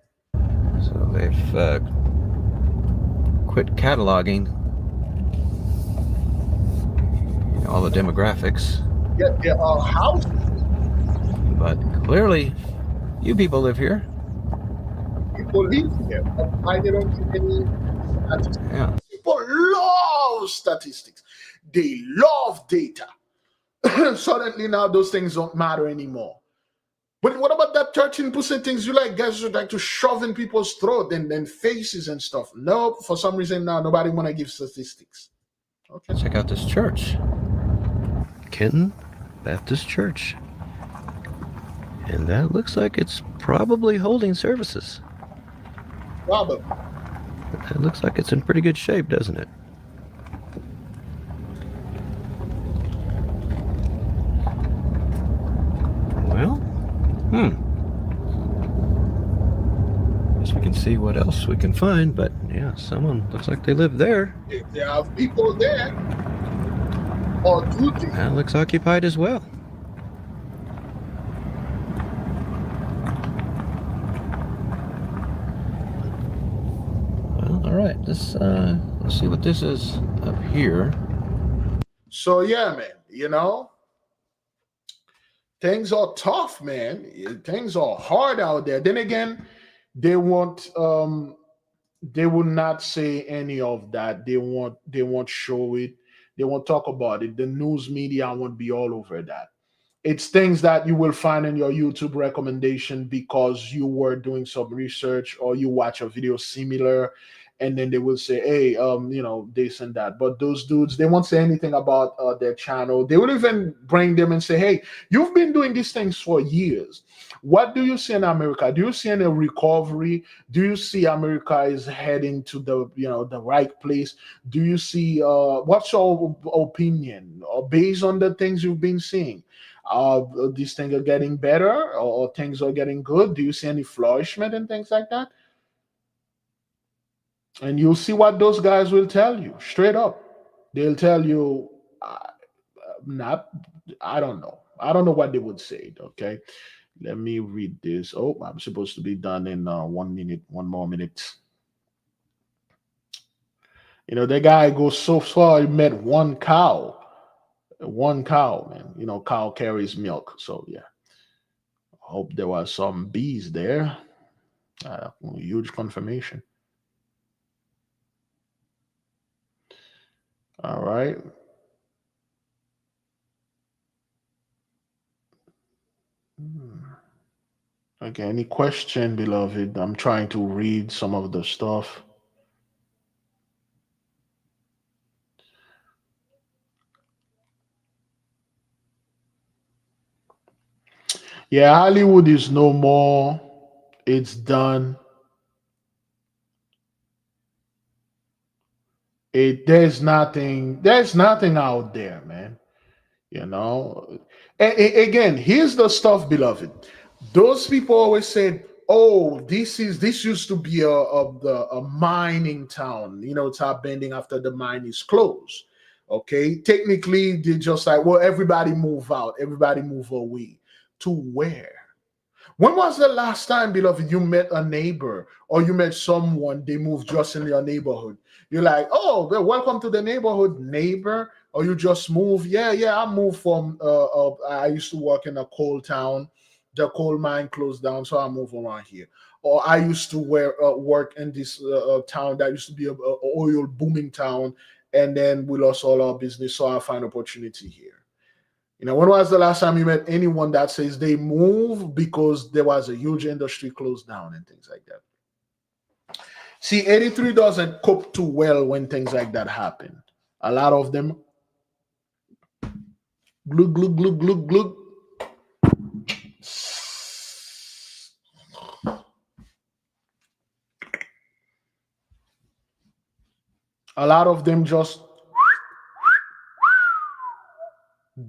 So they've quit cataloging all the demographics. Yet there are houses. But clearly, you people live here. People live here, but why they don't give any statistics? Yeah. People love statistics. They love data. Suddenly now those things don't matter anymore. But what about that 13% things you like? Guys would like to shove in people's throat and then faces and stuff. No, for some reason now nobody want to give statistics. Okay. Check out this church. Kenton Baptist Church. And that looks like it's probably holding services. Probably. It looks like it's in pretty good shape, doesn't it? Well, guess we can see what else we can find, but yeah, someone looks like they live there. If there are people there, or do they? That looks occupied as well. Well, all right, let's see what this is up here. So yeah, man, things are tough, man. Things are hard out there. Then again, they won't they will not say any of that. They won't show it. They won't talk about it. The news media won't be all over that. It's things that you will find in your YouTube recommendation because you were doing some research or you watch a video similar, and then they will say, hey, this and that. But those dudes, they won't say anything about their channel. They will even bring them and say, hey, you've been doing these things for years. What do you see in America? Do you see any recovery? Do you see America is heading to the right place? Do you see what's your opinion or based on the things you've been seeing? These things are getting better or things are getting good? Do you see any flourishment and things like that? And you'll see what those guys will tell you straight up. They'll tell you, I don't know. I don't know what they would say. Okay. Let me read this. Oh, I'm supposed to be done in 1 minute, one more minute. The guy goes so far, he met one cow. One cow, man. Cow carries milk. So, yeah. I hope there was some bees there. Huge confirmation. All right. Okay, any question, beloved? I'm trying to read some of the stuff. Yeah, Hollywood is no more. It's done. There's nothing out there, man. You know, again, here's the stuff, beloved. Those people always said, "Oh, this used to be a mining town. You know, it's bending after the mine is closed." Okay, technically, they just like, well, everybody move out, everybody move away. To where? When was the last time, beloved, you met a neighbor or you met someone, they moved just in your neighborhood? You're like, oh, well, welcome to the neighborhood, neighbor. Or you just moved. Yeah, I moved from, I used to work in a coal town. The coal mine closed down, so I moved around here. Or I used to work in this town that used to be a oil booming town. And then we lost all our business, so I find opportunity here. You know, when was the last time you met anyone that says they move because there was a huge industry closed down and things like that? See, 83 doesn't cope too well when things like that happen. A lot of them, glug, glug, glug, glug, glug. A lot of them just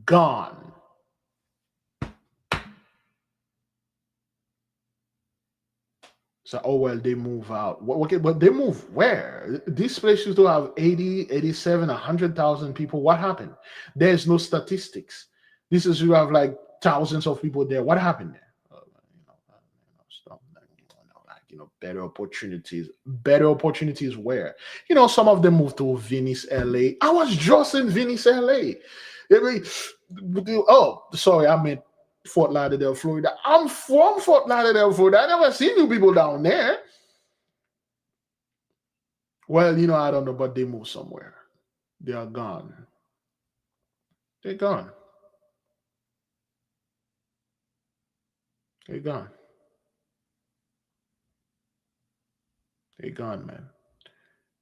gone. So, oh, well, they move out. Okay, but they move where? These places do have 80, 87, 100,000 people. What happened? There's no statistics. This is, you have like thousands of people there. What happened there? Stuff like, better opportunities. Better opportunities where? Some of them moved to Venice, LA. I was just in Venice, LA. Oh, sorry, I meant Fort-Lauderdale, Florida. I'm from Fort-Lauderdale, Florida. I never seen you people down there. Well, I don't know, but they moved somewhere. They are gone. They're gone. They're gone. They're gone, man.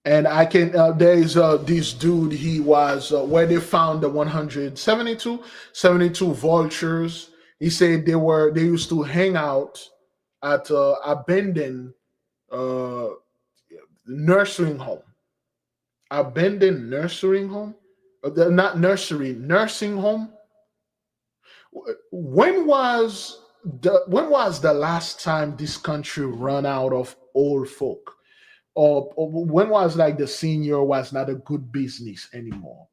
And I can, there is this dude, he was, where they found the 172 vultures. He said they used to hang out at abandoned uh, nursing home. Abandoned nursing home? Not nursery, nursing home. When was the last time this country run out of old folk? Or when was like the senior was not a good business anymore?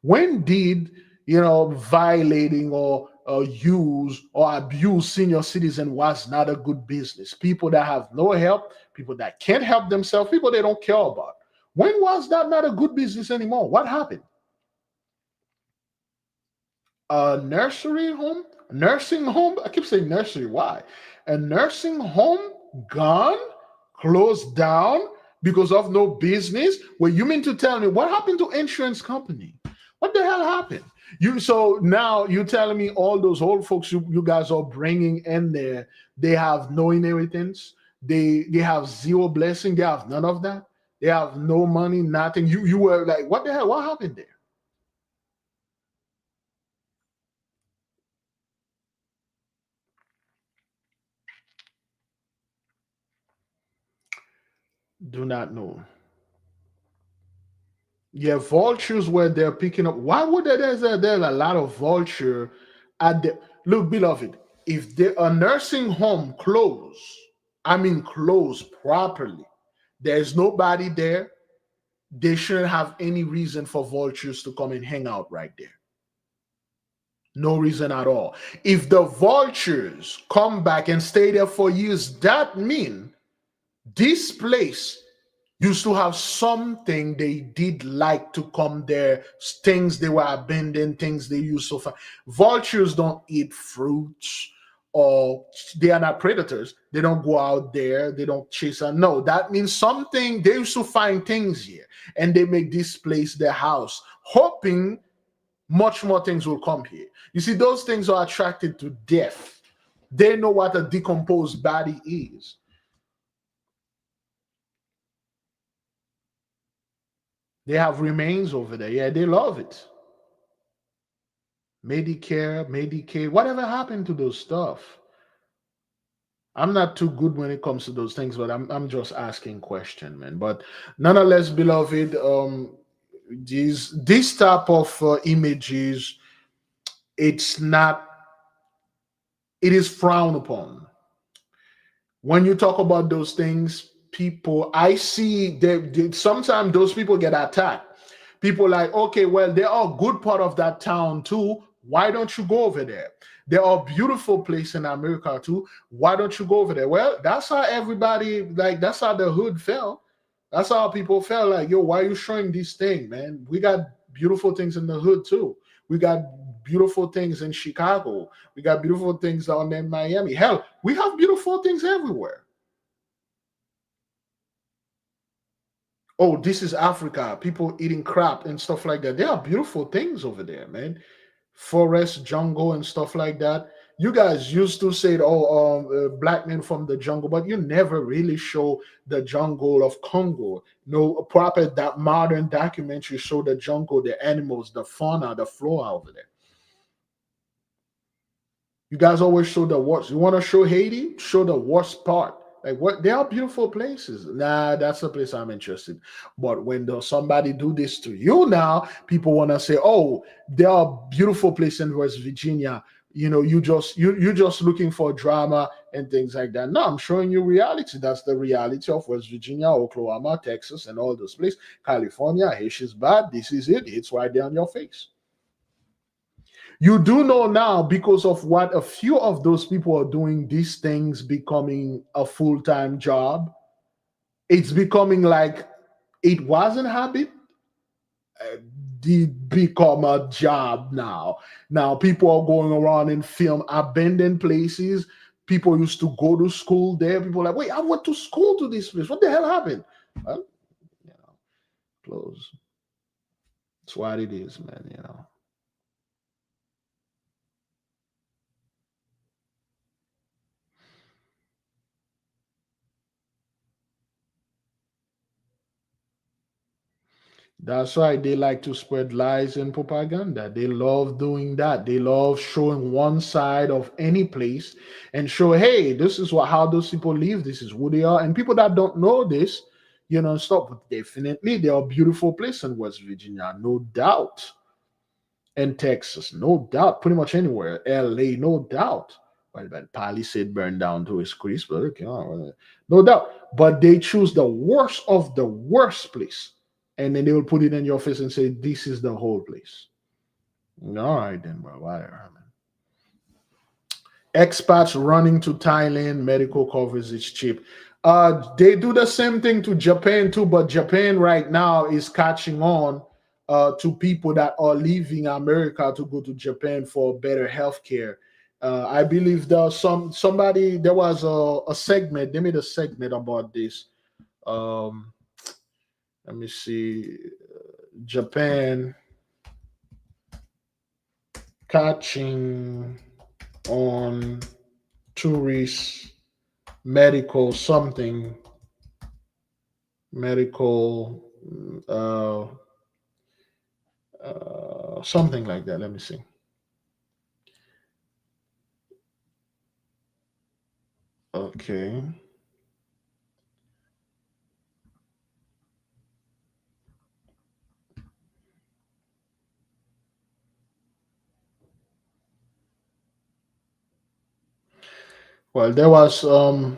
When did violating or use or abuse senior citizen was not a good business? People that have no help, people that can't help themselves, people they don't care about. When was that not a good business anymore? What happened? A nursery home, nursing home. I keep saying nursery. Why? A nursing home gone, closed down because of no business. Well, you mean to tell me what happened to insurance company? What the hell happened? So now you're telling me all those old folks you guys are bringing in there, they have no inheritance, they have zero blessing, they have none of that, they have no money, nothing. You were like, what the hell? What happened there? Do not know. Yeah, vultures where they're picking up. Why would there's a lot of vulture at the look, beloved? If a nursing home close, I mean close properly, there's nobody there. They shouldn't have any reason for vultures to come and hang out right there. No reason at all. If the vultures come back and stay there for years, that means this place used to have something they did like to come there, things they were abandoning, things they used to find. Vultures don't eat fruits, or they are not predators. They don't go out there, they don't chase. No, that means something, they used to find things here and they make this place their house, hoping much more things will come here. You see, those things are attracted to death. They know what a decomposed body is. They have remains over there. Yeah, they love it. Medicare, Medicaid, whatever happened to those stuff? I'm not too good when it comes to those things, but I'm just asking question, man. But nonetheless, beloved, this type of images, it's not, it is frowned upon. When you talk about those things, people, I see that sometimes those people get attacked. People like, okay, well, they are a good part of that town too. Why don't you go over there? There are beautiful places in America too. Why don't you go over there? Well, that's how everybody, like, that's how the hood felt. That's how people felt like, yo, why are you showing this thing, man? We got beautiful things in the hood too. We got beautiful things in Chicago. We got beautiful things down in Miami. Hell, we have beautiful things everywhere. Oh, this is Africa. People eating crap and stuff like that. There are beautiful things over there, man. Forest, jungle, and stuff like that. You guys used to say, "Oh, black men from the jungle," but you never really show the jungle of Congo. No proper that modern documentary show the jungle, the animals, the fauna, the flora over there. You guys always show the worst. You want to show Haiti? Show the worst part. Like what? They are beautiful places. Nah, that's the place I'm interested. But when somebody do this to you now, people want to say, "Oh, there are beautiful places in West Virginia." You know, you just looking for drama and things like that. No, I'm showing you reality. That's the reality of West Virginia, Oklahoma, Texas, and all those places. California, Haiti's bad. This is it. It's right there on your face. You do know now because of what a few of those people are doing, these things becoming a full-time job. It's becoming like it wasn't habit, did become a job now. Now people are going around and film abandoned places. People used to go to school there. People are like, wait, I went to school to this place. What the hell happened? Well, you know, close. That's what it is, man, you know. That's right. They like to spread lies and propaganda. They love doing that. They love showing one side of any place and show, hey, this is what how those people live. This is who they are. And people that don't know this, you know, stop. But definitely, there are beautiful places in West Virginia, no doubt. And Texas, no doubt. Pretty much anywhere. LA, no doubt. Well, but Palisade burned down to its crisp, but okay, no doubt. But they choose the worst of the worst place, and then they will put it in your face and say, "This is the whole place." All right, then, bro. Whatever, man. Expats running to Thailand, medical coverage is cheap. They do the same thing to Japan too, but Japan right now is catching on to people that are leaving America to go to Japan for better health care. I believe there was a segment, they made a segment about this. Um, let me see. Japan catching on tourists medical something medical something like that. Let me see. Okay. Well, there was well,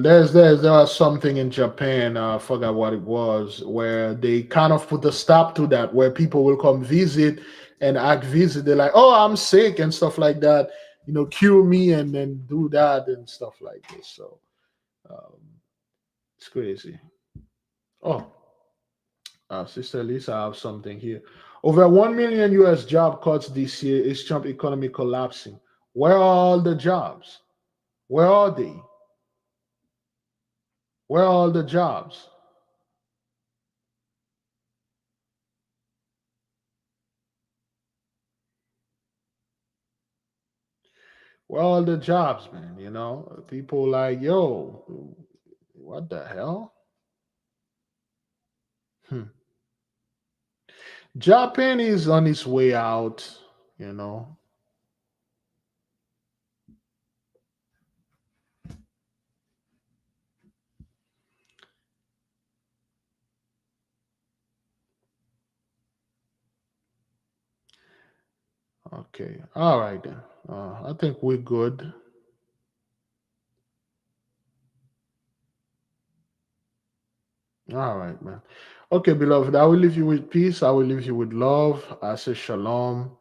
there was something in Japan. I forgot what it was, where they kind of put a stop to that, where people will come visit and act visit. They're like, "Oh, I'm sick" and stuff like that. You know, cure me and then do that and stuff like this. So um, it's crazy. Oh, Sister Lisa, I have something here. Over 1 million US job cuts this year. Is Trump economy collapsing? Where are all the jobs? Where are they? Where are all the jobs? Where are all the jobs, man? You know, people like, yo, what the hell? Hmm. Japan is on its way out, you know. Okay. All right then. I think we're good. All right, man. Okay, beloved. I will leave you with peace. I will leave you with love. I say shalom.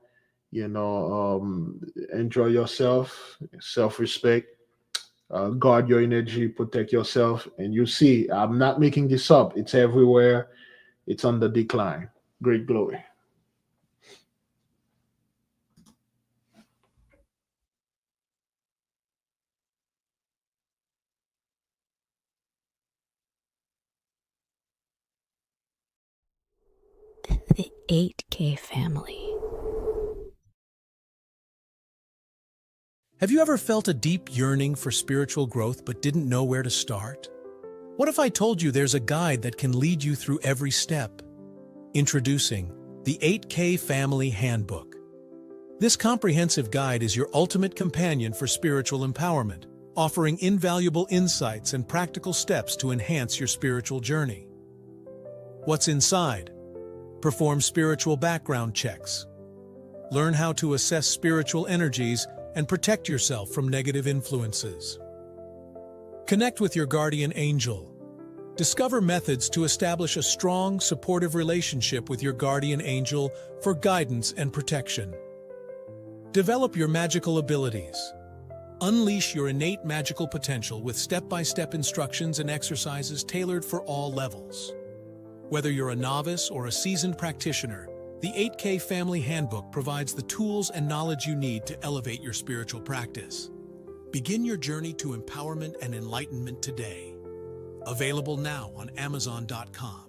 Enjoy yourself, self-respect. Guard your energy, protect yourself, and you see, I'm not making this up. It's everywhere. It's on the decline. Great glory. The 8K family. Have you ever felt a deep yearning for spiritual growth but didn't know where to start? What if I told you there's a guide that can lead you through every step? Introducing the 8K Family Handbook. This comprehensive guide is your ultimate companion for spiritual empowerment, offering invaluable insights and practical steps to enhance your spiritual journey. What's inside? Perform spiritual background checks. Learn how to assess spiritual energies and protect yourself from negative influences. Connect with your guardian angel. Discover methods to establish a strong, supportive relationship with your guardian angel for guidance and protection. Develop your magical abilities. Unleash your innate magical potential with step-by-step instructions and exercises tailored for all levels. Whether you're a novice or a seasoned practitioner, the 8K Family Handbook provides the tools and knowledge you need to elevate your spiritual practice. Begin your journey to empowerment and enlightenment today. Available now on Amazon.com.